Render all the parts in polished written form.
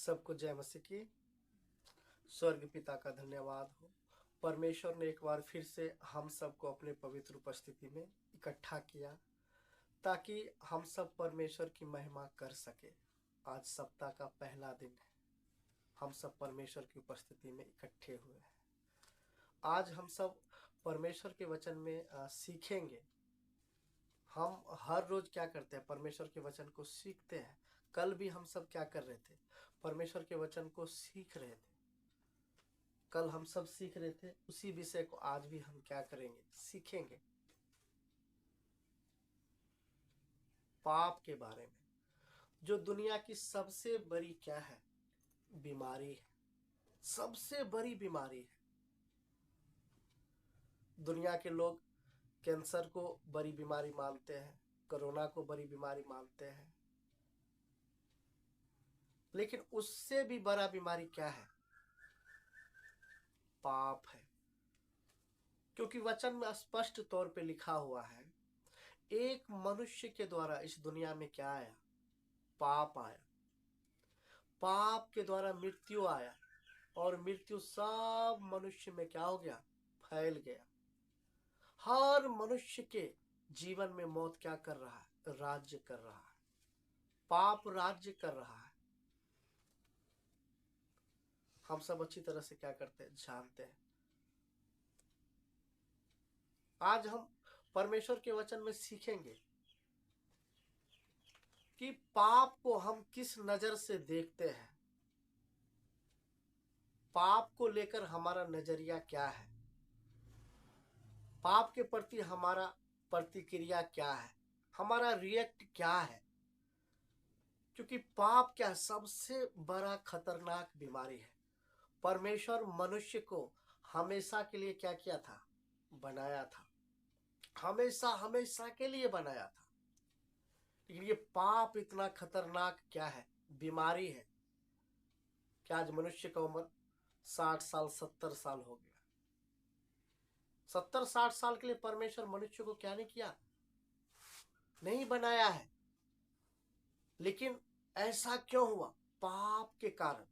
सबको जय मसीह की। स्वर्ग पिता का धन्यवाद हो। परमेश्वर ने एक बार फिर से हम सबको अपने पवित्र उपस्थिति में इकट्ठा किया ताकि हम सब परमेश्वर की महिमा कर सके। आज सप्ताह का पहला दिन है, हम सब परमेश्वर की उपस्थिति में इकट्ठे हुए हैं। आज हम सब परमेश्वर के वचन में सीखेंगे। हम हर रोज क्या करते हैं? परमेश्वर के वचन को सीखते हैं। कल भी हम सब क्या कर रहे थे? परमेश्वर के वचन को सीख रहे थे। कल हम सब सीख रहे थे, उसी विषय को आज भी हम क्या करेंगे? सीखेंगे। पाप के बारे में, जो दुनिया की सबसे बड़ी क्या है? बीमारी है। सबसे बड़ी बीमारी है। दुनिया के लोग कैंसर को बड़ी बीमारी मानते हैं, कोरोना को बड़ी बीमारी मानते हैं, लेकिन उससे भी बड़ा बीमारी क्या है? पाप है। क्योंकि वचन में स्पष्ट तौर पे लिखा हुआ है, एक मनुष्य के द्वारा इस दुनिया में क्या आया? पाप आया। पाप के द्वारा मृत्यु आया और मृत्यु सब मनुष्य में क्या हो गया? फैल गया। हर मनुष्य के जीवन में मौत क्या कर रहा है? राज्य कर रहा है। पाप राज्य कर रहा है। हम सब अच्छी तरह से क्या करते हैं? जानते हैं। आज हम परमेश्वर के वचन में सीखेंगे कि पाप को हम किस नजर से देखते हैं। पाप को लेकर हमारा नजरिया क्या है? पाप के प्रति हमारा प्रतिक्रिया क्या है? हमारा रिएक्ट क्या है? क्योंकि पाप क्या? सबसे बड़ा खतरनाक बीमारी है। परमेश्वर मनुष्य को हमेशा के लिए क्या किया था? बनाया था। हमेशा हमेशा के लिए बनाया था। लेकिन ये पाप इतना खतरनाक क्या है? बीमारी है। क्या आज मनुष्य का उम्र 60 साल 70 साल हो गया? 70-60 साल के लिए परमेश्वर मनुष्य को क्या नहीं किया? नहीं बनाया है। लेकिन ऐसा क्यों हुआ? पाप के कारण।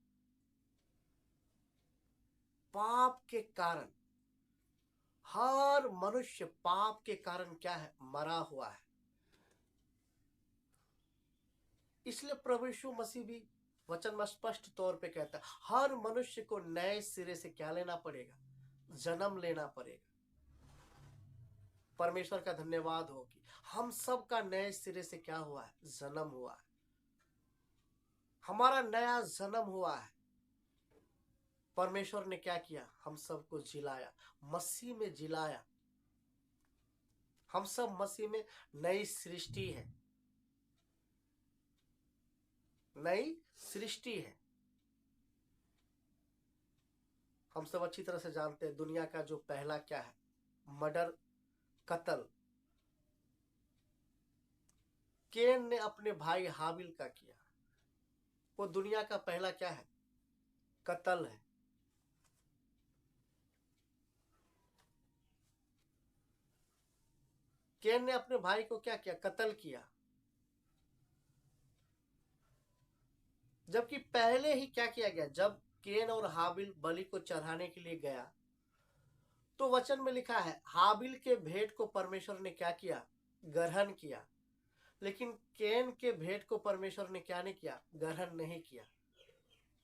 पाप के कारण हर मनुष्य पाप के कारण क्या है? मरा हुआ है। इसलिए प्रभु यीशु मसीह भी वचन में स्पष्ट तौर पे कहता है, हर मनुष्य को नए सिरे से क्या लेना पड़ेगा? जन्म लेना पड़ेगा। परमेश्वर का धन्यवाद हो कि हम सब का नए सिरे से क्या हुआ है? जन्म हुआ है। हमारा नया जन्म हुआ है। परमेश्वर ने क्या किया? हम सबको जिलाया, मसीह में जिलाया। हम सब मसीह में नई सृष्टि है। नई सृष्टि है। हम सब अच्छी तरह से जानते हैं दुनिया का जो पहला क्या है? मर्डर, कत्ल केन ने अपने भाई हाबिल का किया। वो दुनिया का पहला क्या है? कत्ल है। केन ने अपने भाई को क्या किया? कत्ल किया। जबकि पहले ही क्या किया गया? जब केन और हाबिल बलि को चढ़ाने के लिए गया तो वचन में लिखा है, हाबिल के भेंट को परमेश्वर ने क्या किया? ग्रहण किया। लेकिन केन के भेंट को परमेश्वर ने क्या नहीं किया? ग्रहण नहीं किया।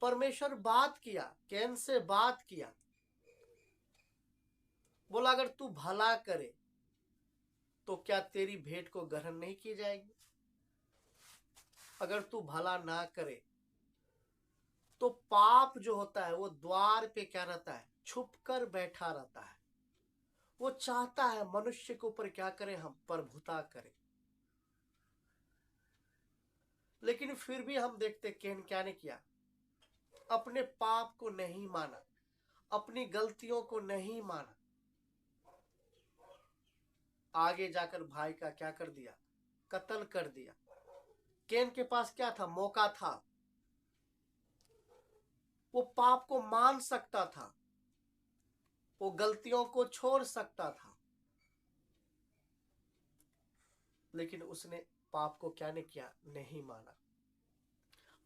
परमेश्वर बात किया, केन से बात किया, बोला अगर तू भला करे तो क्या तेरी भेंट को ग्रहण नहीं की जाएगी? अगर तू भला ना करे तो पाप जो होता है वो द्वार पे क्या रहता है? छुप कर बैठा रहता है। वो चाहता है मनुष्य के ऊपर क्या करें? हम प्रभुता करें। लेकिन फिर भी हम देखते केन क्या ने किया? अपने पाप को नहीं माना, अपनी गलतियों को नहीं माना। आगे जाकर भाई का क्या कर दिया? कत्ल कर दिया। केन के पास क्या था? मौका था। वो पाप को मान सकता था, वो गलतियों को छोड़ सकता था, लेकिन उसने पाप को क्या नहीं किया? नहीं माना।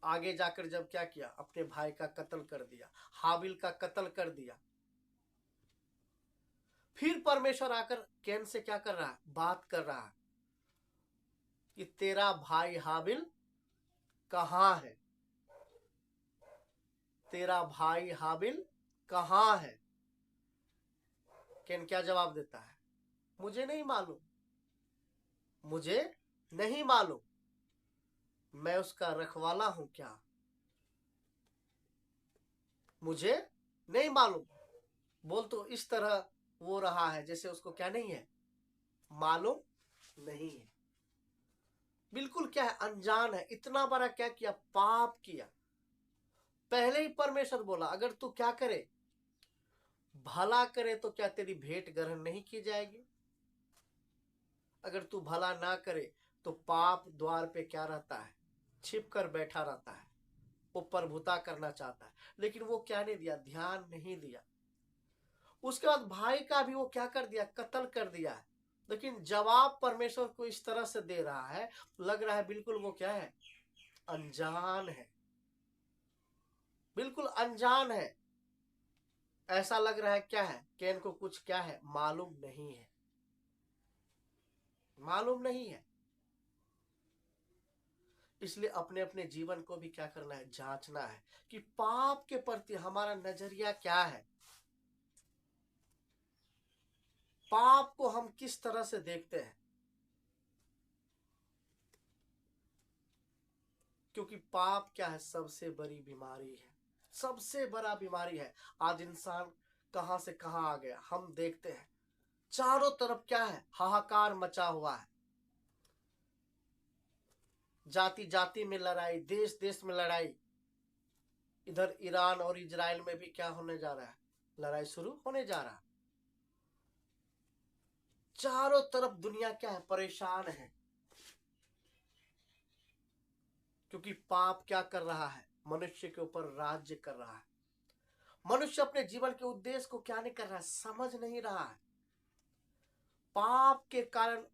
आगे जाकर जब क्या किया, अपने भाई का कत्ल कर दिया, हाबिल का कत्ल कर दिया। फिर परमेश्वर आकर कैन से क्या कर रहा है, बात कर रहा है कि तेरा भाई हाबिल कहां है, तेरा भाई हाबिल कहां है। कैन क्या जवाब देता है, मुझे नहीं मालूम, मुझे नहीं मालूम, मैं उसका रखवाला हूं क्या, मुझे नहीं मालूम। बोल तो इस तरह वो रहा है जैसे उसको क्या नहीं है, मालूम नहीं है, बिल्कुल क्या है, अनजान है। इतना बड़ा क्या किया, पाप किया। पहले ही परमेश्वर बोला अगर तू क्या करे, भला करे तो क्या तेरी भेंट ग्रहण नहीं की जाएगी, अगर तू भला ना करे तो पाप द्वार पे क्या रहता है, छिप कर बैठा रहता है, वो प्रभुता करना चाहता है। लेकिन वो क्या नहीं दिया, ध्यान नहीं दिया। उसके बाद भाई का भी वो क्या कर दिया, कत्ल कर दिया है। लेकिन जवाब परमेश्वर को इस तरह से दे रहा है, लग रहा है बिल्कुल वो क्या है, अनजान है, बिल्कुल अनजान है। ऐसा लग रहा है क्या है, कैन को कुछ क्या है, मालूम नहीं है, मालूम नहीं है। इसलिए अपने अपने जीवन को भी क्या करना है, जांचना है कि पाप के प्रति हमारा नजरिया क्या है, पाप को हम किस तरह से देखते हैं। क्योंकि पाप क्या है, सबसे बड़ी बीमारी है, सबसे बड़ा बीमारी है। आज इंसान कहां से कहां आ गया, हम देखते हैं चारों तरफ क्या है, हाहाकार मचा हुआ है। जाति जाति में लड़ाई, देश देश में लड़ाई। इधर ईरान और इजराइल में भी क्या होने जा रहा है, लड़ाई शुरू होने जा रहा है। चारों तरफ दुनिया क्या है, परेशान है। क्योंकि पाप क्या कर रहा है, मनुष्य के ऊपर राज्य कर रहा है। मनुष्य अपने जीवन के उद्देश्य को क्या नहीं कर रहा है, समझ नहीं रहा है। पाप के कारण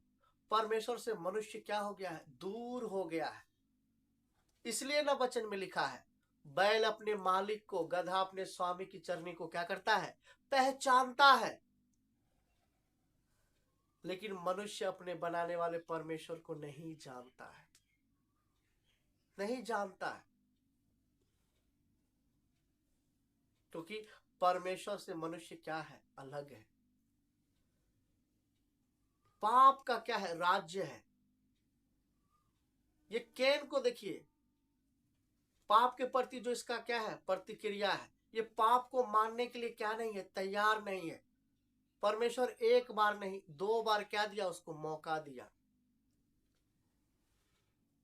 परमेश्वर से मनुष्य क्या हो गया है, दूर हो गया है। इसलिए ना वचन में लिखा है, बैल अपने मालिक को, गधा अपने स्वामी की चरनी को क्या करता है, पहचानता है। लेकिन मनुष्य अपने बनाने वाले परमेश्वर को नहीं जानता है, नहीं जानता है। क्योंकि परमेश्वर से मनुष्य क्या है, अलग है। पाप का क्या है, राज्य है। ये कैन को देखिए, पाप के प्रति जो इसका क्या है, प्रतिक्रिया है, ये पाप को मानने के लिए क्या नहीं है, तैयार नहीं है। परमेश्वर एक बार नहीं, दो बार क्या दिया, उसको मौका दिया।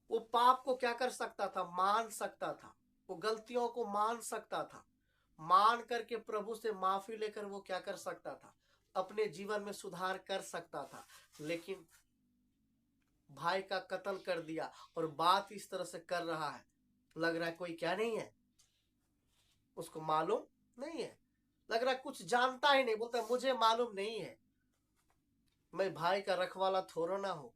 वो पाप को क्या कर सकता था, मान सकता था, वो गलतियों को मान सकता था, मान करके प्रभु से माफी लेकर वो क्या कर सकता था, अपने जीवन में सुधार कर सकता था। लेकिन भाई का कत्ल कर दिया और बात इस तरह से कर रहा है, लग रहा है कोई क्या नहीं है, उसको मालूम नहीं है, लग रहा है कुछ जानता ही नहीं। बोलता मुझे मालूम नहीं है, मैं भाई का रखवाला थोड़ा ना हूं।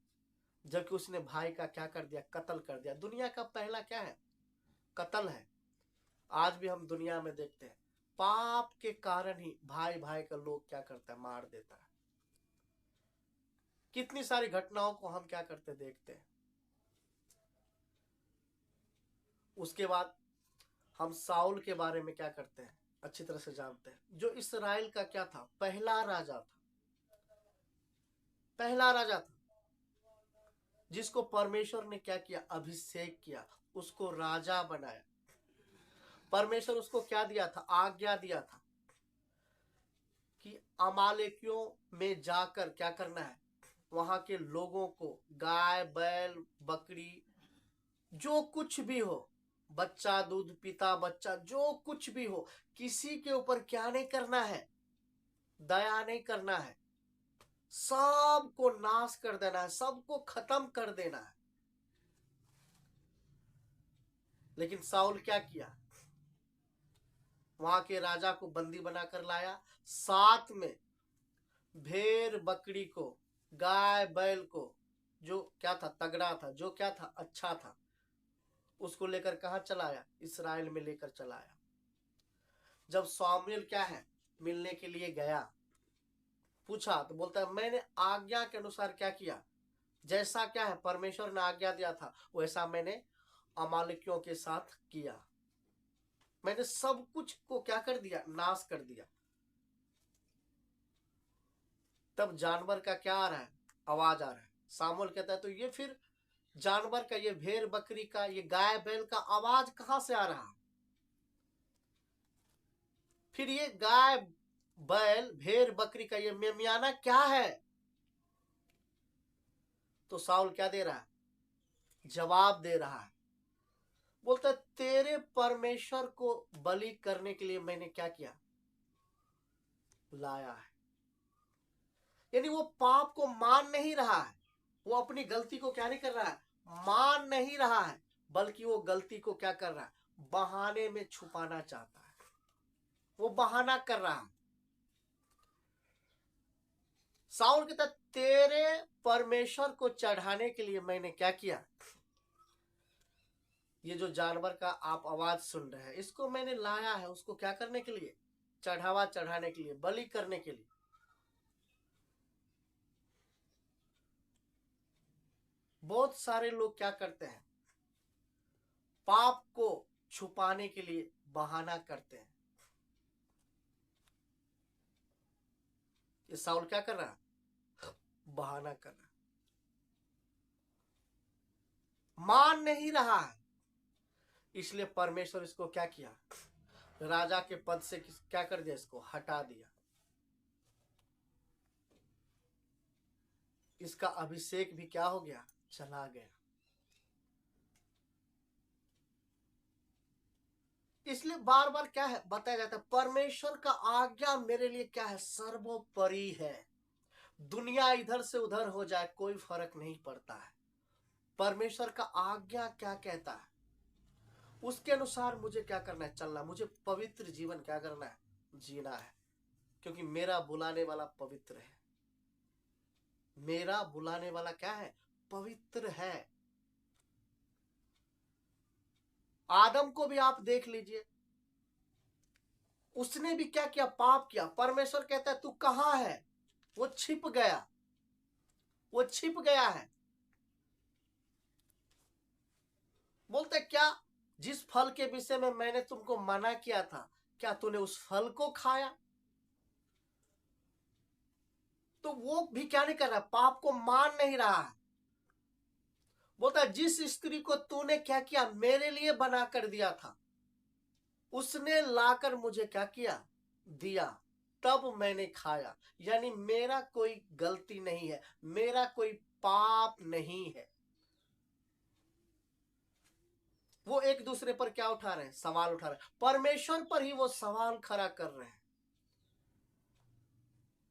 जबकि उसने भाई का क्या कर दिया, कत्ल कर दिया। दुनिया का पहला क्या है, कत्ल है। आज भी हम दुनिया में देखते हैं, पाप के कारण ही भाई भाई का लोग क्या करता है, मार देता है। कितनी सारी घटनाओं को हम क्या करते देखते हैं। उसके बाद हम साउल के बारे में क्या करते हैं, अच्छी तरह से जानते हैं, जो इस्राएल का क्या था, पहला राजा था, पहला राजा था, जिसको परमेश्वर ने क्या किया, अभिषेक किया, उसको राजा बनाया। परमेश्वर उसको क्या दिया था, आज्ञा दिया था कि अमालेकियों में जाकर क्या करना है, वहां के लोगों को गाय बैल बकरी जो कुछ भी हो, बच्चा दूध पीता बच्चा जो कुछ भी हो, किसी के ऊपर क्या नहीं करना है, दया नहीं करना है, सबको नाश कर देना है, सबको खत्म कर देना है। लेकिन साउल क्या किया, वहां के राजा को बंदी बनाकर लाया, साथ में भेड़ बकरी को, गाय बैल को, जो क्या था, तगड़ा था, जो क्या था, अच्छा था, उसको लेकर कहाँ चलाया? इस्राएल में लेकर चलाया। जब सामुएल क्या है मिलने के लिए गया, पूछा तो बोलता है मैंने आज्ञा के अनुसार क्या किया, जैसा क्या है परमेश्वर ने आज्ञा दिया था वैसा मैंने अमालेकियों के साथ किया। मैंने सब कुछ को क्या कर दिया? नाश कर दिया। तब जानवर का क्या आ रहा है? आवाज आ रहा है। सामुएल कहता है तो ये फिर जानवर का, ये भेड़ बकरी का, ये गाय बैल का आवाज कहां से आ रहा है? फिर ये गाय बैल भेड़ बकरी का ये मेमयाना क्या है? तो साउल क्या दे रहा है? जवाब दे रहा है। बोलता है तेरे परमेश्वर को बलि करने के लिए मैंने क्या किया? लाया है। यानी वो पाप को मान नहीं रहा है, वो अपनी गलती को क्या नहीं कर रहा है? मान नहीं रहा है, बल्कि वो गलती को क्या कर रहा है? बहाने में छुपाना चाहता है। वो बहाना कर रहा है। साउल कहता तेरे परमेश्वर को चढ़ाने के लिए मैंने क्या किया? ये जो जानवर का आप आवाज सुन रहे हैं इसको मैंने लाया है, उसको क्या करने के लिए? चढ़ावा चढ़ाने के लिए, बलि करने के लिए। बहुत सारे लोग क्या करते हैं? पाप को छुपाने के लिए बहाना करते हैं। ये साउल क्या कर रहा है? बहाना कर रहा है, मान नहीं रहा है। इसलिए परमेश्वर इसको क्या किया? राजा के पद से क्या कर दिया? इसको हटा दिया। इसका अभिषेक भी क्या हो गया? चला गया। इसलिए बार बार क्या है बताया जाता है, परमेश्वर का आज्ञा मेरे लिए क्या है? सर्वोपरि है। दुनिया इधर से उधर हो जाए कोई फर्क नहीं पड़ता है। परमेश्वर का आज्ञा क्या कहता है उसके अनुसार मुझे क्या करना है? चलना। मुझे पवित्र जीवन क्या करना है? जीना है। क्योंकि मेरा बुलाने वाला पवित्र है। मेरा बुलाने वाला क्या है? पवित्र है। आदम को भी आप देख लीजिए, उसने भी क्या किया? पाप किया। परमेश्वर कहता है तू कहां है? वो छिप गया। वो छिप गया है। बोलते क्या? जिस फल के विषय में मैंने तुमको मना किया था क्या तूने उस फल को खाया? तो वो भी क्या नहीं कर रहा? पाप को मान नहीं रहा है। बोलता जिस स्त्री को तूने क्या किया? मेरे लिए बना कर दिया था, उसने लाकर मुझे क्या किया? दिया, तब मैंने खाया। यानी मेरा कोई गलती नहीं है, मेरा कोई पाप नहीं है। वो एक दूसरे पर क्या उठा रहे हैं? सवाल उठा रहे हैं। परमेश्वर पर ही वो सवाल खड़ा कर रहे हैं।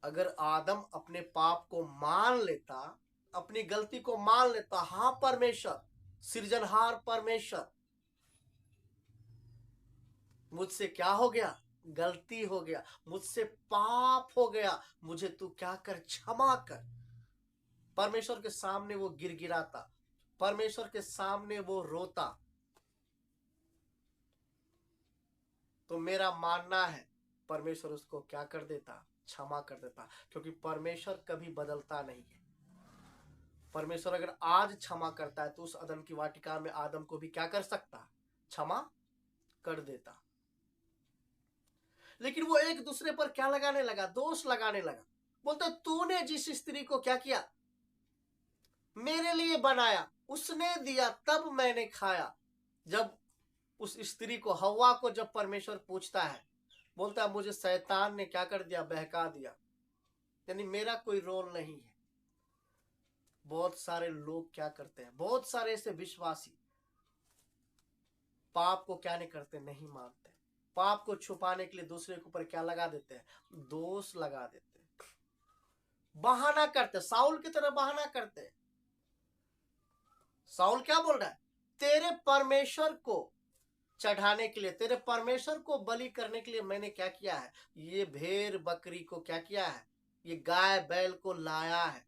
अगर आदम अपने पाप को मान लेता, अपनी गलती को मान लेता, हाँ परमेश्वर, सृजनहार परमेश्वर, मुझसे क्या हो गया? गलती हो गया, मुझसे पाप हो गया, मुझे तू क्या कर? क्षमा कर। परमेश्वर के सामने वो गिड़गिड़ाता, परमेश्वर के सामने वो रोता। तो मेरा मानना है परमेश्वर उसको क्या कर देता? क्षमा कर देता। क्योंकि परमेश्वर कभी बदलता नहीं है। परमेश्वर अगर आज क्षमा करता है तो उस अदन की वाटिका में आदम को भी क्या कर सकता? क्षमा कर देता। लेकिन वो एक दूसरे पर क्या लगाने लगा? दोष लगाने लगा। बोलता तूने जिस स्त्री को क्या किया? मेरे लिए बनाया, उसने दिया, तब मैंने खाया। जब उस स्त्री को, हवा को जब परमेश्वर पूछता है, बोलता है मुझे शैतान ने क्या कर दिया? बहका दिया। यानी मेरा कोई रोल नहीं है। बहुत सारे लोग क्या करते हैं? बहुत सारे ऐसे विश्वासी पाप को क्या नहीं करते? नहीं मानते। पाप को छुपाने के लिए दूसरे के ऊपर क्या लगा देते हैं? दोष लगा देते हैं, बहाना करते। साउल की तरह बहाना करते। साउल क्या बोल रहा है? तेरे परमेश्वर को चढ़ाने के लिए, तेरे परमेश्वर को बलि करने के लिए मैंने क्या किया है? ये भेड़ बकरी को क्या किया है? ये गाय बैल को लाया है।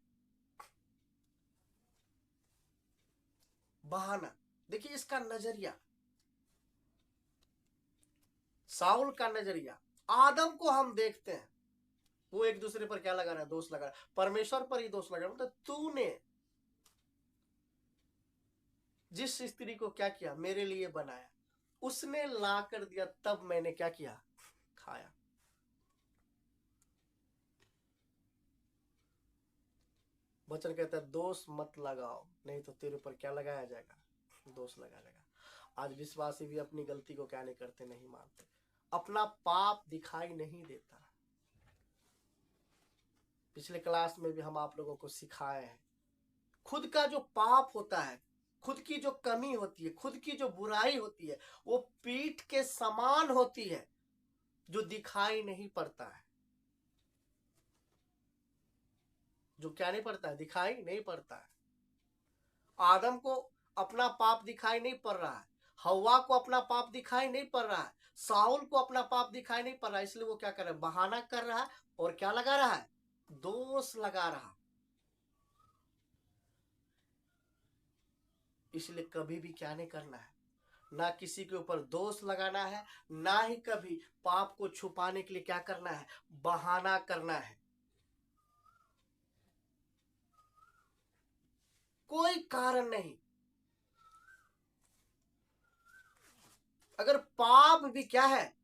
बहाना। देखिए इसका नजरिया, साउल का नजरिया। आदम को हम देखते हैं, वो एक दूसरे पर क्या लगा रहा है? दोष लगा रहा है, परमेश्वर पर ही दोष लगा रहा है। मतलब तूने जिस स्त्री को क्या किया? मेरे लिए बनाया, उसने ला कर दिया, तब मैंने क्या किया? खाया। वचन कहता है दोष मत लगाओ, नहीं तो तेरे ऊपर क्या लगाया जाएगा? दोष लगाया जाएगा। आज विश्वासी भी अपनी गलती को क्या नहीं करते? नहीं मानते, अपना पाप दिखाई नहीं देता। पिछले क्लास में भी हम आप लोगों को सिखाए हैं, खुद का जो पाप होता है, खुद की जो कमी होती है, खुद की जो बुराई होती है, वो पीठ के समान होती है, जो दिखाई नहीं पड़ता है। जो क्या नहीं पड़ता है? दिखाई नहीं पड़ता है। आदम को अपना पाप दिखाई नहीं पड़ रहा है, हवा को अपना पाप दिखाई नहीं पड़ रहा है, साउल को अपना पाप दिखाई नहीं पड़ रहा है। इसलिए वो क्या कर रहा है? बहाना कर रहा है और क्या लगा रहा है? दोष लगा रहा। इसलिए कभी भी क्या नहीं करना है? ना किसी के ऊपर दोष लगाना है, ना ही कभी पाप को छुपाने के लिए क्या करना है? बहाना करना है। कोई कारण नहीं। अगर पाप भी क्या है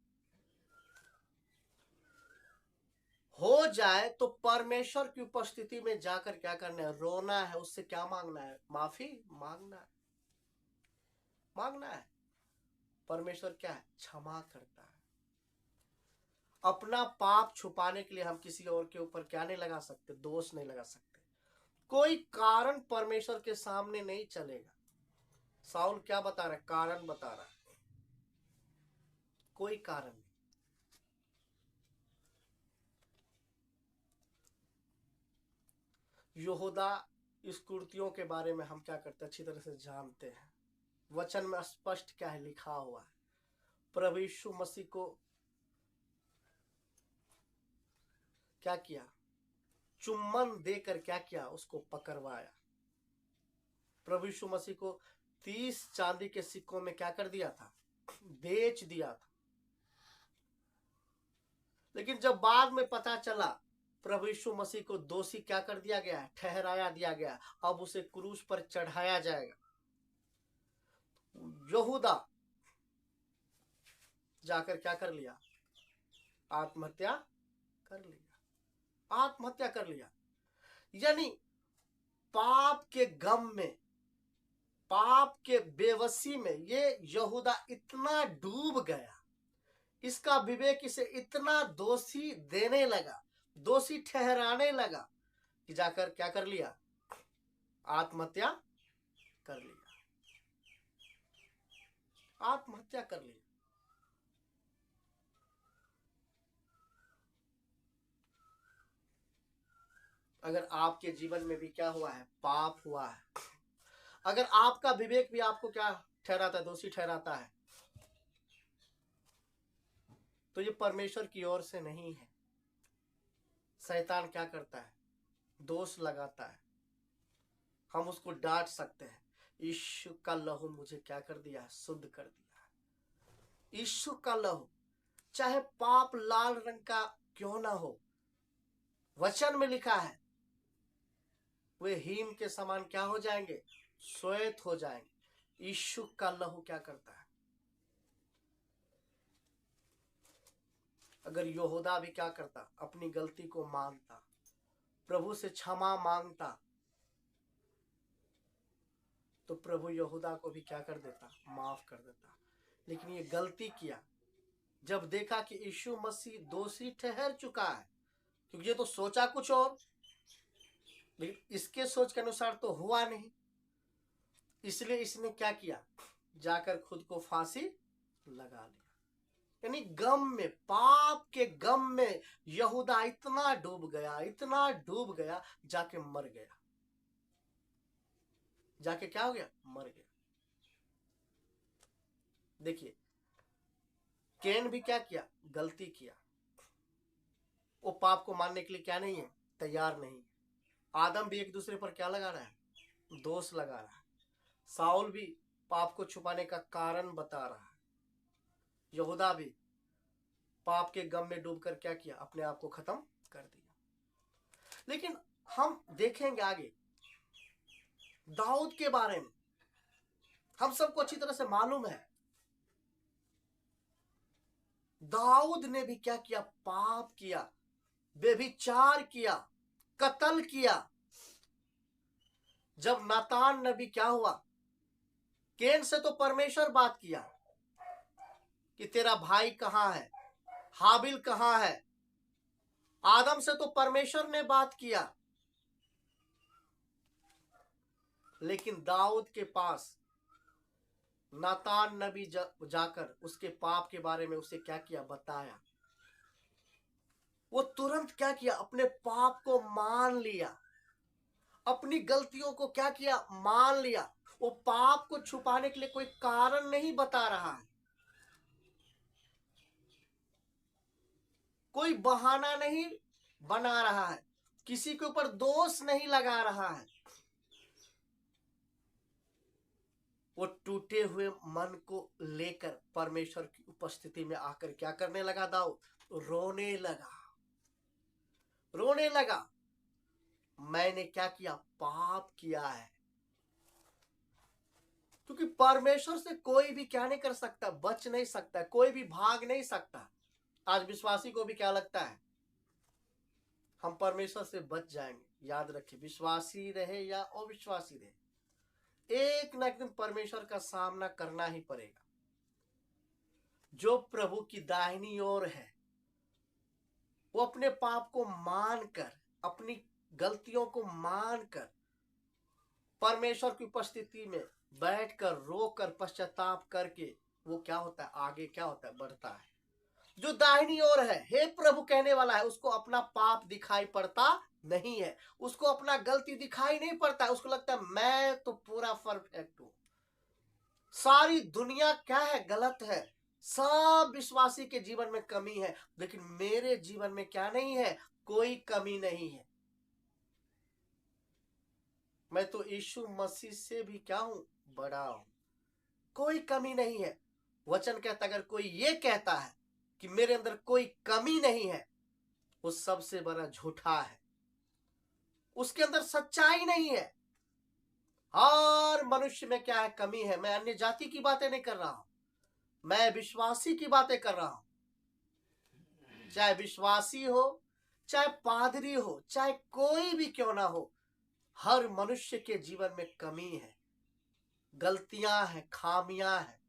हो जाए, तो परमेश्वर की उपस्थिति में जाकर क्या करना है? रोना है, उससे क्या मांगना है? माफी मांगना है, मांगना है। परमेश्वर क्या है? क्षमा करता है। अपना पाप छुपाने के लिए हम किसी और के ऊपर क्या नहीं लगा सकते? दोष नहीं लगा सकते। कोई कारण परमेश्वर के सामने नहीं चलेगा। साउल क्या बता रहा है? कारण बता रहा है, कोई कारण नहीं। यहूदा इस कुर्तियों के बारे में हम क्या करते हैं? अच्छी तरह से जानते हैं। वचन में स्पष्ट क्या है लिखा हुआ है? प्रभु यीशु मसीह को क्या किया? चुम्बन देकर क्या किया? उसको पकड़वाया। प्रभु यीशु मसीह को 30 चांदी के सिक्कों में क्या कर दिया था? बेच दिया था। लेकिन जब बाद में पता चला, प्रभु यीशु मसीह को दोषी क्या कर दिया गया है? ठहराया दिया गया। अब उसे क्रूस पर चढ़ाया जाएगा। यहूदा जाकर क्या कर लिया? आत्महत्या कर लिया। आत्महत्या कर लिया। यानी पाप के गम में, पाप के बेबसी में ये यहूदा इतना डूब गया, इसका विवेक इसे इतना दोषी देने लगा, दोषी ठहराने लगा, कि जाकर क्या कर लिया? आत्महत्या कर लिया। आत्महत्या कर लिया। अगर आपके जीवन में भी क्या हुआ है? पाप हुआ है, अगर आपका विवेक भी आपको क्या ठहराता है? दोषी ठहराता है, तो ये परमेश्वर की ओर से नहीं है। शैतान क्या करता है? दोष लगाता है। हम उसको डांट सकते हैं, यीशु का लहू मुझे क्या कर दिया? शुद्ध कर दिया। यीशु का लहू, चाहे पाप लाल रंग का क्यों ना हो, वचन में लिखा है वे हिम के समान क्या हो जाएंगे? श्वेत हो जाएंगे। यीशु का लहू क्या करता है? अगर यहूदा भी क्या करता? अपनी गलती को मानता, प्रभु से क्षमा मांगता, तो प्रभु यहूदा को भी क्या कर देता? माफ कर देता। लेकिन ये गलती किया, जब देखा कि यीशु मसीह दोषी ठहर चुका है, क्योंकि ये तो सोचा कुछ और, लेकिन इसके सोच के अनुसार तो हुआ नहीं, इसलिए इसने क्या किया? जाकर खुद को फांसी लगा लिया। यानी गम में, पाप के गम में यहूदा इतना डूब गया, इतना डूब गया, जाके मर गया। जाके क्या हो गया? मर गया। देखिए कैन भी क्या किया? गलती किया। वो पाप को मानने के लिए क्या नहीं है? तैयार नहीं। आदम भी एक दूसरे पर क्या लगा रहा है? दोष लगा रहा है। साउल भी पाप को छुपाने का कारण बता रहा है। यहूदा भी पाप के गम में डूबकर क्या किया, अपने आप को खत्म कर दिया। लेकिन हम देखेंगे आगे दाऊद के बारे में, हम सबको अच्छी तरह से मालूम है दाऊद ने भी क्या किया, पाप किया, व्यभिचार किया, कत्ल किया। जब नातान नबी क्या हुआ, केन से तो परमेश्वर बात किया कि तेरा भाई कहां है, हाबिल कहां है। आदम से तो परमेश्वर ने बात किया, लेकिन दाऊद के पास नातान नबी जाकर उसके पाप के बारे में उसे क्या किया, बताया। वो तुरंत क्या किया, अपने पाप को मान लिया, अपनी गलतियों को क्या किया, मान लिया। वो पाप को छुपाने के लिए कोई कारण नहीं बता रहा है, कोई बहाना नहीं बना रहा है, किसी के ऊपर दोष नहीं लगा रहा है। वो टूटे हुए मन को लेकर परमेश्वर की उपस्थिति में आकर क्या करने लगा, दाऊद रोने लगा, रोने लगा। मैंने क्या किया, पाप किया है। क्योंकि परमेश्वर से कोई भी क्या नहीं कर सकता, बच नहीं सकता, कोई भी भाग नहीं सकता। आज विश्वासी को भी क्या लगता है, हम परमेश्वर से बच जाएंगे। याद रखिए, विश्वासी रहे या अविश्वासी रहे, एक न एक दिन परमेश्वर का सामना करना ही पड़ेगा। जो प्रभु की दाहिनी ओर है, वो अपने पाप को मानकर, अपनी गलतियों को मानकर परमेश्वर की उपस्थिति में बैठकर रोकर पश्चाताप करके वो क्या होता है, आगे क्या होता है, बढ़ता है। जो दाहिनी ओर है, हे प्रभु कहने वाला है, उसको अपना पाप दिखाई पड़ता नहीं है, उसको अपना गलती दिखाई नहीं पड़ता है। उसको लगता है मैं तो पूरा परफेक्ट हूं, सारी दुनिया क्या है, गलत है, सब विश्वासी के जीवन में कमी है, लेकिन मेरे जीवन में क्या नहीं है, कोई कमी नहीं है। मैं तो यीशु मसीह से भी क्या हूं, बड़ा हूं, कोई कमी नहीं है। वचन कहता, अगर कोई ये कहता है कि मेरे अंदर कोई कमी नहीं है, वो सबसे बड़ा झूठा है, उसके अंदर सच्चाई नहीं है। हर मनुष्य में क्या है, कमी है। मैं अन्य जाति की बातें नहीं कर रहा हूं, मैं विश्वासी की बातें कर रहा हूं। चाहे विश्वासी हो, चाहे पादरी हो, चाहे कोई भी क्यों ना हो, हर मनुष्य के जीवन में कमी है, गलतियां हैं, खामियां हैं।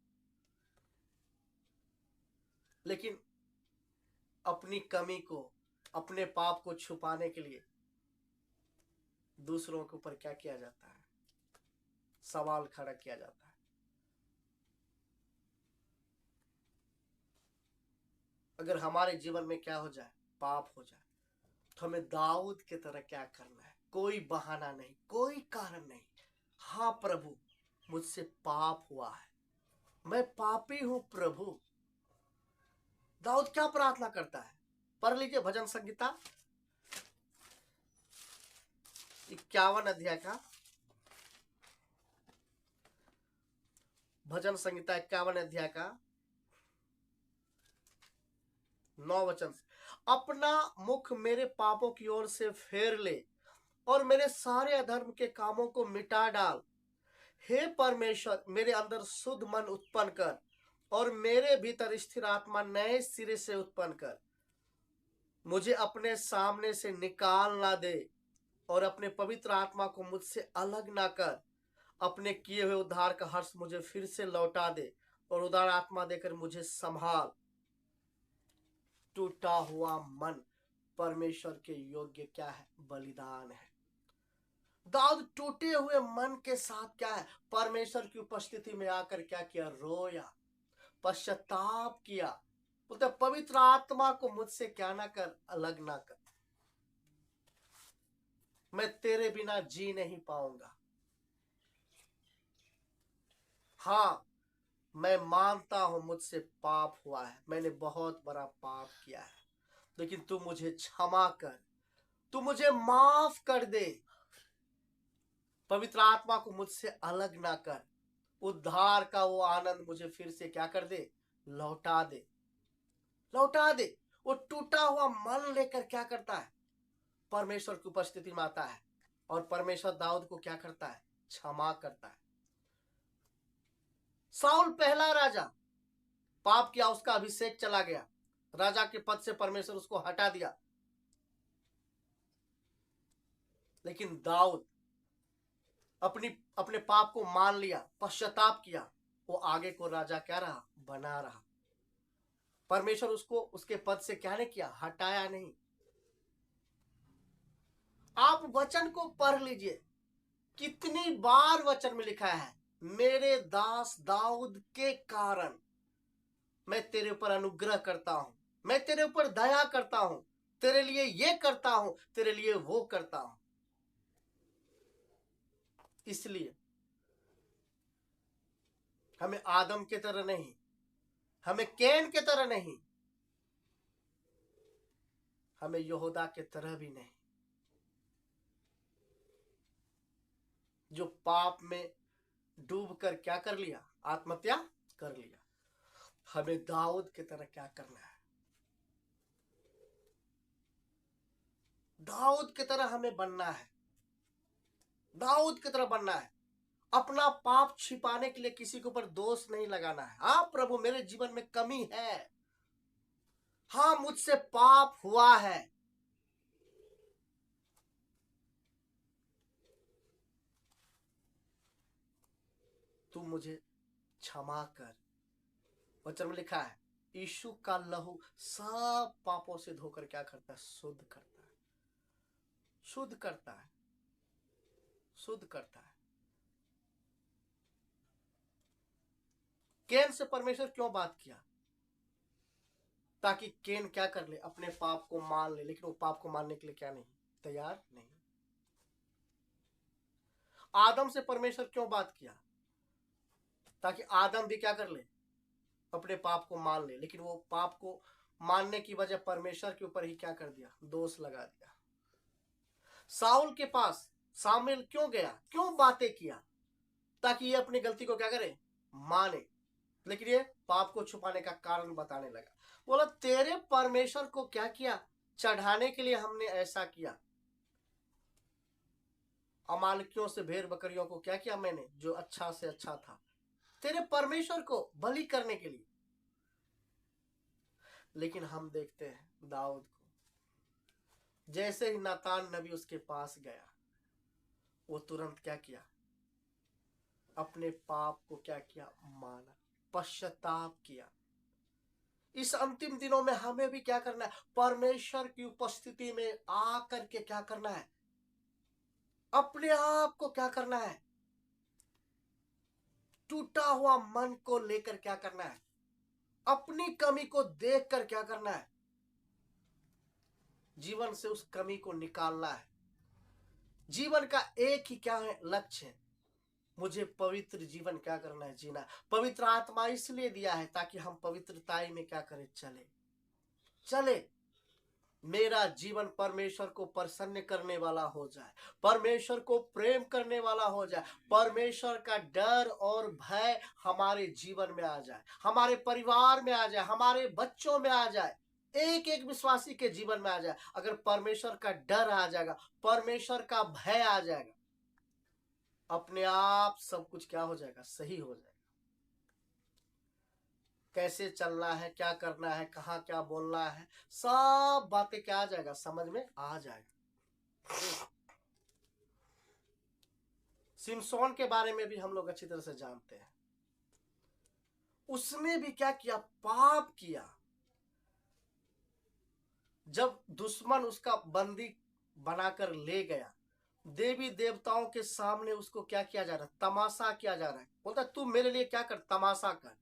लेकिन अपनी कमी को, अपने पाप को छुपाने के लिए दूसरों के ऊपर क्या किया जाता है, सवाल खड़ा किया जाता है। अगर हमारे जीवन में क्या हो जाए, पाप हो जाए, तो हमें दाऊद की तरह क्या करना है, कोई बहाना नहीं, कोई कारण नहीं। हाँ प्रभु, मुझसे पाप हुआ है, मैं पापी हूं प्रभु। दाऊद क्या प्रार्थना करता है, पढ़ लीजिए भजन संहिता 51 अध्याय का, भजन संहिता 51 अध्याय का 9 वचन से, अपना मुख मेरे पापों की ओर से फेर ले और मेरे सारे अधर्म के कामों को मिटा डाल। हे परमेश्वर, मेरे अंदर शुद्ध मन उत्पन्न कर और मेरे भीतर स्थिर आत्मा नए सिरे से उत्पन्न कर। मुझे अपने सामने से निकाल ना दे और अपने पवित्र आत्मा को मुझसे अलग ना कर। अपने किए हुए उद्धार का हर्ष मुझे फिर से लौटा दे और उदार आत्मा देकर मुझे संभाल। टूटा हुआ मन परमेश्वर के योग्य क्या है, बलिदान है। दाऊद टूटे हुए मन के साथ क्या है, परमेश्वर की उपस्थिति में आकर क्या किया, रोया, पश्चाताप किया। बोलते पवित्र आत्मा को मुझसे क्या ना कर, अलग ना कर, मैं तेरे बिना जी नहीं पाऊंगा। हाँ, मैं मानता हूं मुझसे पाप हुआ है, मैंने बहुत बड़ा पाप किया है, लेकिन तू मुझे क्षमा कर, तू मुझे माफ कर दे। पवित्र आत्मा को मुझसे अलग ना कर, उद्धार का वो आनंद मुझे फिर से क्या कर दे, लौटा दे, लौटा दे। वो टूटा हुआ मन लेकर क्या करता है, परमेश्वर की उपस्थिति में आता है और परमेश्वर दाऊद को क्या करता है, क्षमा करता है। साउल पहला राजा, पाप किया, उसका अभिषेक चला गया, राजा के पद से परमेश्वर उसको हटा दिया। लेकिन दाऊद अपने पाप को मान लिया, पश्चाताप किया, वो आगे को राजा क्या रहा, बना रहा। परमेश्वर उसको उसके पद से क्या नहीं किया, हटाया नहीं। आप वचन को पढ़ लीजिए, कितनी बार वचन में लिखा है, मेरे दास दाऊद के कारण मैं तेरे ऊपर अनुग्रह करता हूं, मैं तेरे ऊपर दया करता हूं, तेरे लिए ये करता हूं, तेरे लिए वो करता हूं। इसलिए हमें आदम के तरह नहीं, हमें कैन के तरह नहीं, हमें यहूदा के तरह भी नहीं, जो पाप में डूब कर क्या कर लिया, आत्महत्या कर लिया। हमें दाऊद की तरह क्या करना है, दाऊद की तरह हमें बनना है, दाऊद की तरह बनना है। अपना पाप छिपाने के लिए किसी के ऊपर दोष नहीं लगाना है। हाँ प्रभु, मेरे जीवन में कमी है, हाँ मुझसे पाप हुआ है, तू मुझे क्षमा कर। वचन में लिखा है, यीशु का लहू सब पापों से धोकर क्या करता है, शुद्ध करता है, शुद्ध करता है, शुद्ध करता है। कैन से परमेश्वर क्यों बात किया, ताकि कैन क्या कर ले, अपने पाप को मान ले। लेकिन वो पाप को मानने के लिए क्या नहीं, तैयार नहीं। आदम से परमेश्वर क्यों बात किया, ताकि आदम भी क्या कर ले, अपने पाप को मान ले। लेकिन वो पाप को मानने की वजह परमेश्वर के ऊपर ही क्या कर दिया, दोष लगा दिया। साउल के पास शामिल क्यों गया, क्यों बातें किया, ताकि ये अपनी गलती को क्या करे, माने। लेकिन ये पाप को छुपाने का कारण बताने लगा। बोला तेरे परमेश्वर को क्या किया, चढ़ाने के लिए हमने ऐसा किया। अमालिकियों से भेड़ बकरियों को क्या किया मैंने, जो अच्छा से अच्छा था, तेरे परमेश्वर को बलि करने के लिए। लेकिन हम देखते हैं दाऊद को, जैसे ही नातान नबी उसके पास गया, वो तुरंत क्या किया, अपने पाप को क्या किया, माना, पश्चाताप किया। इस अंतिम दिनों में हमें भी क्या करना है, परमेश्वर की उपस्थिति में आकर के क्या करना है, अपने आप को क्या करना है, टूटा हुआ मन को लेकर क्या करना है, अपनी कमी को देखकर क्या करना है, जीवन से उस कमी को निकालना है। जीवन का एक ही क्या है, लक्ष्य है, मुझे पवित्र जीवन क्या करना है, जीना। पवित्र आत्मा इसलिए दिया है ताकि हम पवित्रताई में क्या करें, चले चले। मेरा जीवन परमेश्वर को प्रसन्न करने वाला हो जाए, परमेश्वर को प्रेम करने वाला हो जाए, परमेश्वर का डर और भय हमारे जीवन में आ जाए, हमारे परिवार में आ जाए, हमारे बच्चों में आ जाए, एक एक विश्वासी के जीवन में आ जाए। अगर परमेश्वर का डर आ जाएगा, परमेश्वर का भय आ जाएगा, अपने आप सब कुछ क्या हो जाएगा, सही हो जाएगा। कैसे चलना है, क्या करना है, कहाँ क्या बोलना है, सब बातें क्या आ जाएगा, समझ में आ जाएगा। सिमसोन के बारे में भी हम लोग अच्छी तरह से जानते हैं। उसने भी क्या किया, पाप किया। जब दुश्मन उसका बंदी बनाकर ले गया, देवी देवताओं के सामने उसको क्या किया जा रहा है, तमाशा किया जा रहा है। बोलता तू मेरे लिए क्या कर, तमाशा कर।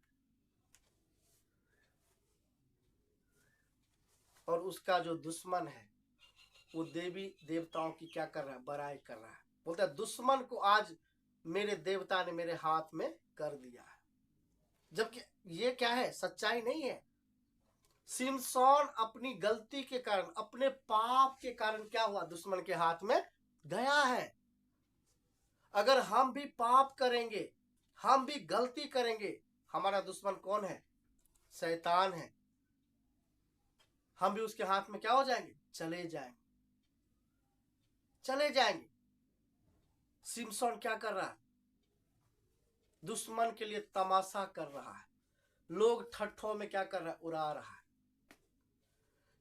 और उसका जो दुश्मन है वो देवी देवताओं की क्या कर रहा है, बड़ाई कर रहा है। बोलता है दुश्मन को आज मेरे देवता ने मेरे हाथ में कर दिया है। जबकि ये क्या है, सच्चाई नहीं है। सिमसोन अपनी गलती के कारण, अपने पाप के कारण क्या हुआ, दुश्मन के हाथ में गया है। अगर हम भी पाप करेंगे हम भी गलती करेंगे। हमारा दुश्मन कौन है? शैतान है। हम भी उसके हाथ में क्या हो जाएंगे? चले जाएंगे, चले जाएंगे। सिमसोन क्या कर रहा है? दुश्मन के लिए तमाशा कर रहा है। लोग ठट्ठों में क्या कर रहा है? उड़ा रहा है।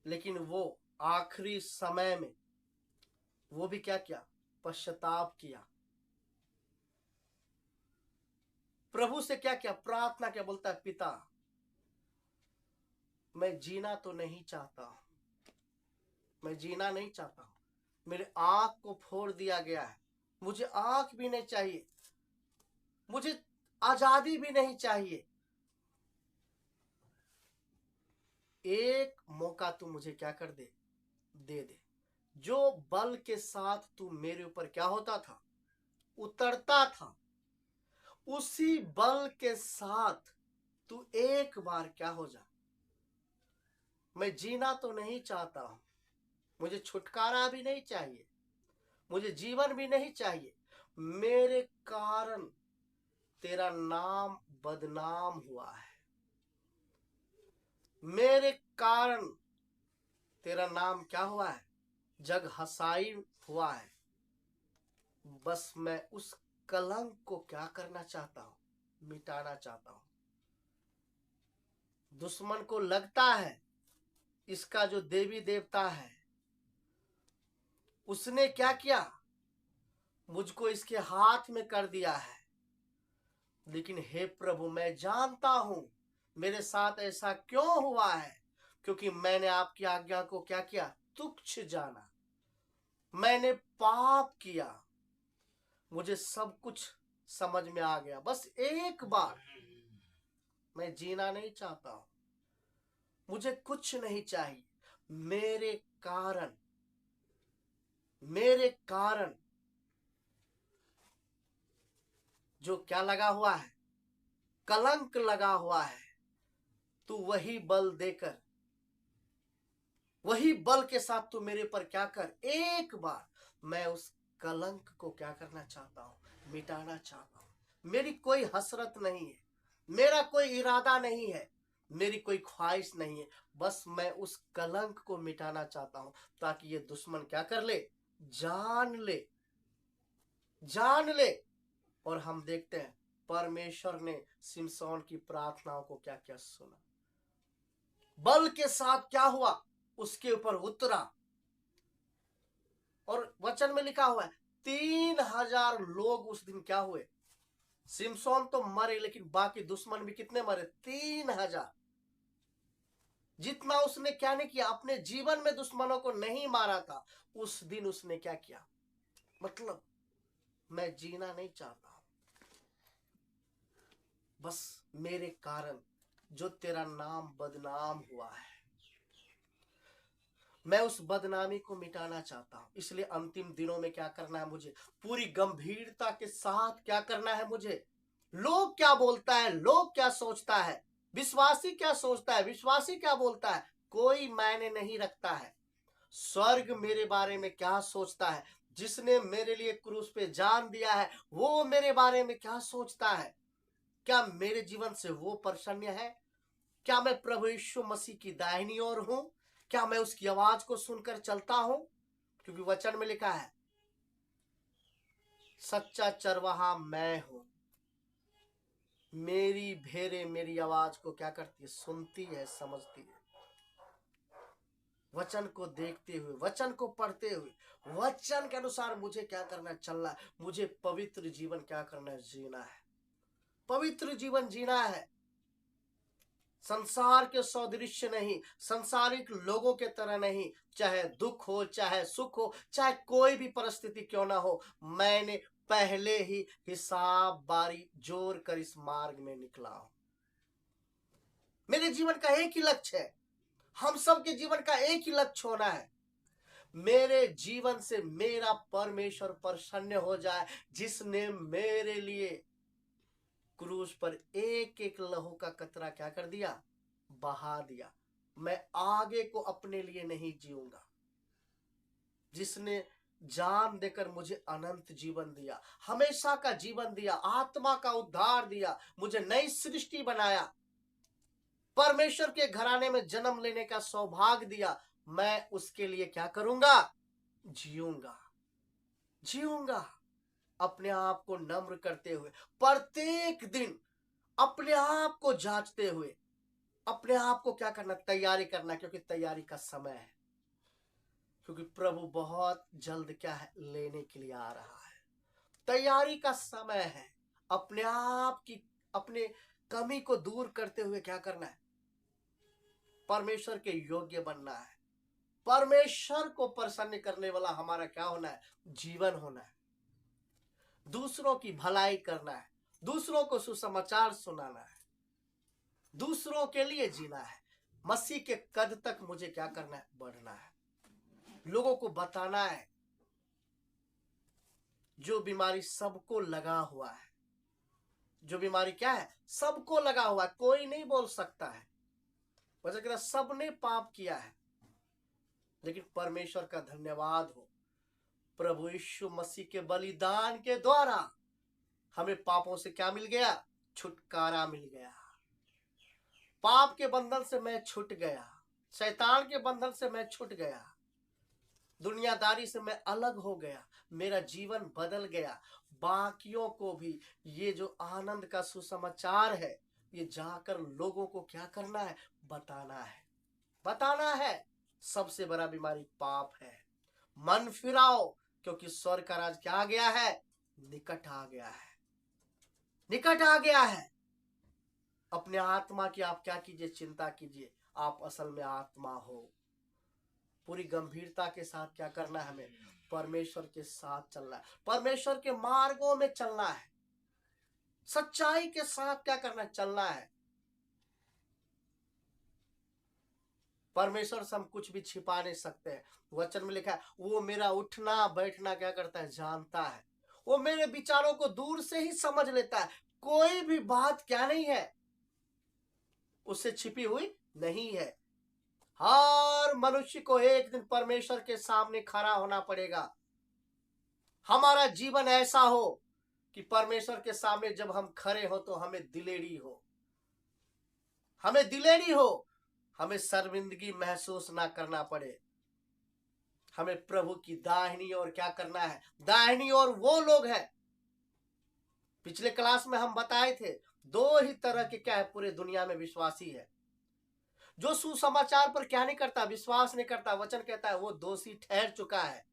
लेकिन वो आखिरी समय में वो भी क्या किया? पश्चाताप किया। प्रभु से क्या किया? प्रार्थना क्या? बोलता है, पिता मैं जीना तो नहीं चाहता हूं, मैं जीना नहीं चाहता हूं। मेरे आंख को फोड़ दिया गया है। मुझे आंख भी नहीं चाहिए, मुझे आजादी भी नहीं चाहिए। एक मौका तू मुझे क्या कर दे? दे दे। जो बल के साथ तू मेरे ऊपर क्या होता था? उतरता था, उसी बल के साथ तू एक बार क्या हो जा। मैं जीना तो नहीं चाहता हूं, मुझे छुटकारा भी नहीं चाहिए, मुझे जीवन भी नहीं चाहिए। मेरे कारण तेरा नाम बदनाम हुआ है, मेरे कारण तेरा नाम क्या हुआ है? जग हसाई हुआ है। बस मैं उस कलंक को क्या करना चाहता हूं? मिटाना चाहता हूं। दुश्मन को लगता है इसका जो देवी देवता है उसने क्या किया? मुझको इसके हाथ में कर दिया है। लेकिन हे प्रभु, मैं जानता हूं मेरे साथ ऐसा क्यों हुआ है, क्योंकि मैंने आपकी आज्ञा को क्या किया? तुच्छ जाना। मैंने पाप किया। मुझे सब कुछ समझ में आ गया। बस एक बार, मैं जीना नहीं चाहता हूं, मुझे कुछ नहीं चाहिए। मेरे कारण, मेरे कारण जो क्या लगा हुआ है? कलंक लगा हुआ है। तू वही बल देकर, वही बल के साथ तू मेरे पर क्या कर? एक बार मैं उस कलंक को क्या करना चाहता हूं? मिटाना चाहता हूं। मेरी कोई हसरत नहीं है, मेरा कोई इरादा नहीं है, मेरी कोई ख्वाहिश नहीं है। बस मैं उस कलंक को मिटाना चाहता हूं ताकि ये दुश्मन क्या कर ले? जान ले, जान ले। और हम देखते हैं परमेश्वर ने सिमसोन की प्रार्थनाओं को क्या क्या सुना। बल के साथ क्या हुआ? उसके ऊपर उतरा। और वचन में लिखा हुआ है 3,000 लोग उस दिन क्या हुए? सिमसोन तो मरे, लेकिन बाकी दुश्मन भी कितने मरे? 3,000। जितना उसने क्या नहीं किया, अपने जीवन में दुश्मनों को नहीं मारा था, उस दिन उसने क्या किया? मतलब मैं जीना नहीं चाहता हूं, बस मेरे कारण जो तेरा नाम बदनाम हुआ है, मैं उस बदनामी को मिटाना चाहता हूं। इसलिए अंतिम दिनों में क्या करना है मुझे? पूरी गंभीरता के साथ क्या करना है मुझे? लोग क्या बोलता है, लोग क्या सोचता है, विश्वासी क्या सोचता है, विश्वासी क्या बोलता है, कोई मायने नहीं रखता है। स्वर्ग मेरे बारे में क्या सोचता है, जिसने मेरे लिए क्रूस पे जान दिया है वो मेरे बारे में क्या सोचता है? क्या मेरे जीवन से वो प्रसन्न है? क्या मैं प्रभु यीशु मसीह की दाहिनी ओर हूं? क्या मैं उसकी आवाज को सुनकर चलता हूं? क्योंकि वचन में लिखा है सच्चा चरवाहा मैं हूं, मेरी भेड़ें मेरी आवाज को क्या करती है? सुनती है, समझती है। वचन को देखते हुए, वचन को पढ़ते हुए, वचन के अनुसार मुझे क्या करना है? चलना है। मुझे पवित्र जीवन क्या करना है? जीना है। पवित्र जीवन जीना है। संसार के सदृश्य नहीं, संसारिक लोगों के तरह नहीं। चाहे दुख हो, चाहे सुख हो, चाहे कोई भी परिस्थिति क्यों ना हो, मैंने पहले ही हिसाब बारी जोड़ कर इस मार्ग में निकला हूं। मेरे जीवन का एक ही लक्ष्य है, हम सबके जीवन का एक ही लक्ष्य होना है। मेरे जीवन से मेरा परमेश्वर प्रसन्न हो जाए, जिसने मेरे लिए क्रूस पर एक एक लहू का कतरा क्या कर दिया? बहा दिया। मैं आगे को अपने लिए नहीं जीऊंगा। जिसने जान देकर मुझे अनंत जीवन दिया, हमेशा का जीवन दिया, आत्मा का उद्धार दिया, मुझे नई सृष्टि बनाया, परमेश्वर के घराने में जन्म लेने का सौभाग्य दिया। मैं उसके लिए क्या करूंगा? जीऊंगा, जीऊंगा। अपने आप को नम्र करते हुए, प्रत्येक दिन अपने आप को जांचते हुए, अपने आप को क्या करना? तैयारी करना, क्योंकि तैयारी का समय है, क्योंकि प्रभु बहुत जल्द क्या है? लेने के लिए आ रहा है। तैयारी का समय है। अपने आप की, अपने कमी को दूर करते हुए क्या करना है? परमेश्वर के योग्य बनना है। परमेश्वर को प्रसन्न करने वाला हमारा क्या होना है? जीवन होना है। दूसरों की भलाई करना है, दूसरों को सुसमाचार सुनाना है, दूसरों के लिए जीना है। मसीह के कद तक मुझे क्या करना है? बढ़ना है। लोगों को बताना है जो बीमारी सबको लगा हुआ है, जो बीमारी क्या है? सबको लगा हुआ है, कोई नहीं बोल सकता है। वजह कहता सबने पाप किया है, लेकिन परमेश्वर का धन्यवाद हो, प्रभु यीशु मसीह के बलिदान के द्वारा हमें पापों से क्या मिल गया? छुटकारा मिल गया। पाप के बंधन से मैं छूट गया, शैतान के बंधन से मैं छूट गया, दुनियादारी से मैं अलग हो गया, मेरा जीवन बदल गया। बाकियों को भी ये जो आनंद का सुसमाचार है, ये जाकर लोगों को क्या करना है? बताना है, बताना है। सबसे बड़ा बीमारी पाप है। मन फिराओ, क्योंकि स्वर्ग का राज क्या आ गया है? निकट आ गया है, निकट आ गया है। अपने आत्मा की आप क्या कीजिए? चिंता कीजिए। आप असल में आत्मा हो। पूरी गंभीरता के साथ क्या करना है? हमें परमेश्वर के साथ चलना है, परमेश्वर के मार्गों में चलना है, सच्चाई के साथ क्या करना है? चलना है। परमेश्वर से हम कुछ भी छिपा नहीं सकते हैं। वचन में लिखा है वो मेरा उठना बैठना क्या करता है? जानता है। वो मेरे विचारों को दूर से ही समझ लेता है। कोई भी बात क्या नहीं है उससे छिपी हुई नहीं है। हर मनुष्य को एक दिन परमेश्वर के सामने खड़ा होना पड़ेगा। हमारा जीवन ऐसा हो कि परमेश्वर के सामने जब हम खड़े हो तो हमें दिलेरी हो, हमें दिलेरी हो, हमें शर्मिंदगी महसूस ना करना पड़े। हमें प्रभु की दाहिनी ओर क्या करना है? दाहिनी ओर वो लोग हैं, पिछले क्लास में हम बताए थे, दो ही तरह के क्या है पूरे दुनिया में विश्वासी है। जो सुसमाचार पर क्या नहीं करता? विश्वास नहीं करता। वचन कहता है वो दोषी ठहर चुका है,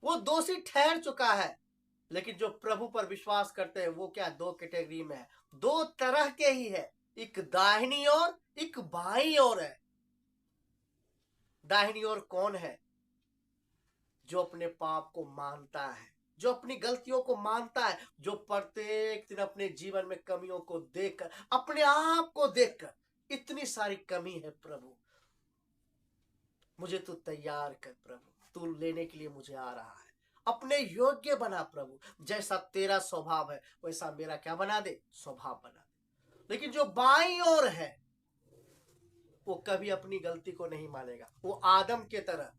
वो दोषी ठहर चुका है। लेकिन जो प्रभु पर विश्वास करते हैं वो क्या? दो कैटेगरी में है, दो तरह के ही है, एक दाहिनी ओर, एक बाईं ओर है। दाहिनी ओर कौन है? जो अपने पाप को मानता है, जो अपनी गलतियों को मानता है, जो प्रत्येक दिन अपने जीवन में कमियों को देखकर, अपने आप को देखकर, इतनी सारी कमी है प्रभु, मुझे तू तैयार कर प्रभु, तू लेने के लिए मुझे आ रहा है। अपने योग्य बना प्रभु, जैसा तेरा स्वभाव है वैसा मेरा क्या बना दे? स्वभाव बना दे। लेकिन जो बाईं ओर है वो कभी अपनी गलती को नहीं मानेगा। वो आदम के तरह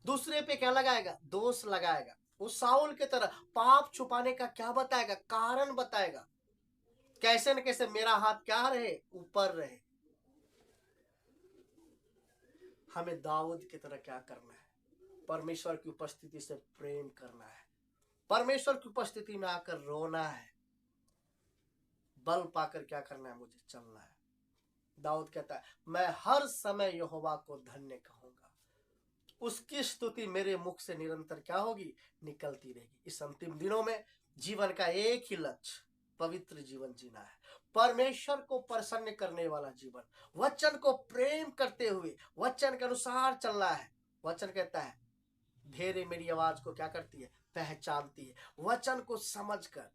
दूसरे पे क्या लगाएगा? दोष लगाएगा। वो साउल के तरह पाप छुपाने का क्या बताएगा? कारण बताएगा। कैसे न कैसे मेरा हाथ क्या रहे? ऊपर रहे। हमें दाऊद की तरह क्या करना है? परमेश्वर की उपस्थिति से प्रेम करना है, परमेश्वर की उपस्थिति में आकर रोना है, बल पाकर क्या करना है? मुझे चलना है। दाऊद कहता है मैं हर समय यहोवा को धन्य कहूंगा, उसकी स्तुति मेरे मुख से निरंतर क्या होगी? निकलती रहेगी। इस अंतिम दिनों में जीवन का एक ही लक्ष्य पवित्र जीवन जीना है, परमेश्वर को प्रसन्न करने वाला जीवन, वचन को प्रेम करते हुए वचन के अनुसार चलना है। वचन कहता है भेड़ें मेरी आवाज को क्या करती है? पहचानती है। वचन को समझकर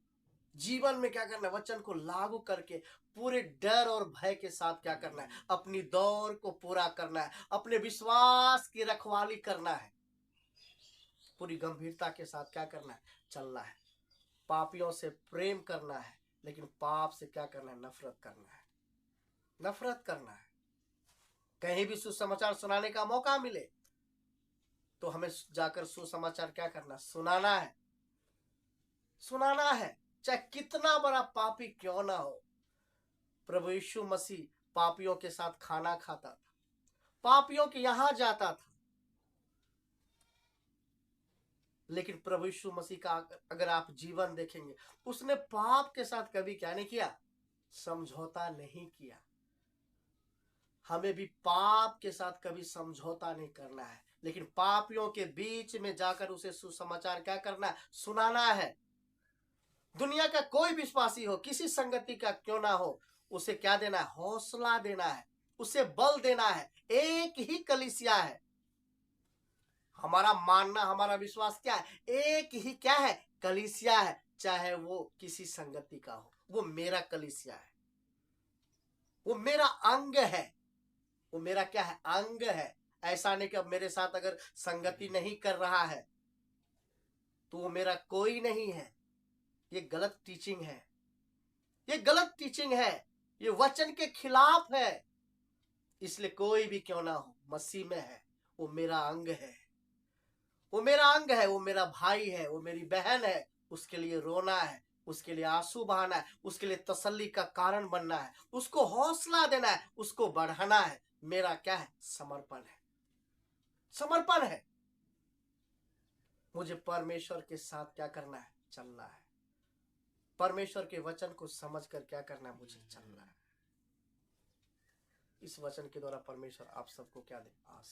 जीवन में क्या करना है? वचन को लागू करके पूरे डर और भय के साथ क्या करना है? अपनी दौड़ को पूरा करना है, अपने विश्वास की रखवाली करना है, पूरी गंभीरता के साथ क्या करना है? चलना है। पापियों से प्रेम करना है, लेकिन पाप से क्या करना है? नफरत करना है, नफरत करना है। कहीं भी सुसमाचार सुनाने का मौका मिले तो हमें जाकर सुसमाचार क्या करना, सुनाना है, सुनाना है, चाहे कितना बड़ा पापी क्यों ना हो। प्रभु यीशु मसीह पापियों के साथ खाना खाता था, पापियों के यहां जाता था, लेकिन प्रभु यीशु मसीह का अगर आप जीवन देखेंगे, उसने पाप के साथ कभी क्या नहीं किया, समझौता नहीं किया। हमें भी पाप के साथ कभी समझौता नहीं करना है, लेकिन पापियों के बीच में जाकर उसे सुसमाचार क्या करना है, सुनाना है। दुनिया का कोई विश्वासी हो, किसी संगति का क्यों ना हो, उसे क्या देना है, हौसला देना है, उसे बल देना है। एक ही कलीसिया है, हमारा मानना, हमारा विश्वास क्या है, एक ही क्या है, कलीसिया है। चाहे वो किसी संगति का हो, वो मेरा कलीसिया है, वो मेरा अंग है, वो मेरा क्या है, अंग है। ऐसा नहीं कि अब मेरे साथ अगर संगति नहीं कर रहा है तो वो मेरा कोई नहीं है। ये गलत टीचिंग है, ये गलत टीचिंग है, ये वचन के खिलाफ है। इसलिए कोई भी क्यों ना हो, मसीह में है, वो मेरा अंग है, वो मेरा अंग है, वो मेरा भाई है, वो मेरी बहन है। उसके लिए रोना है, उसके लिए आंसू बहाना है, उसके लिए तसल्ली का कारण बनना है, उसको हौसला देना है, उसको बढ़ाना है। मेरा क्या है, समर्पण है, समर्पण है। मुझे परमेश्वर के साथ क्या करना है, चलना है। परमेश्वर के वचन को समझकर क्या करना है, मुझे चलना है। इस वचन के द्वारा परमेश्वर आप सबको क्या दे, आशीष।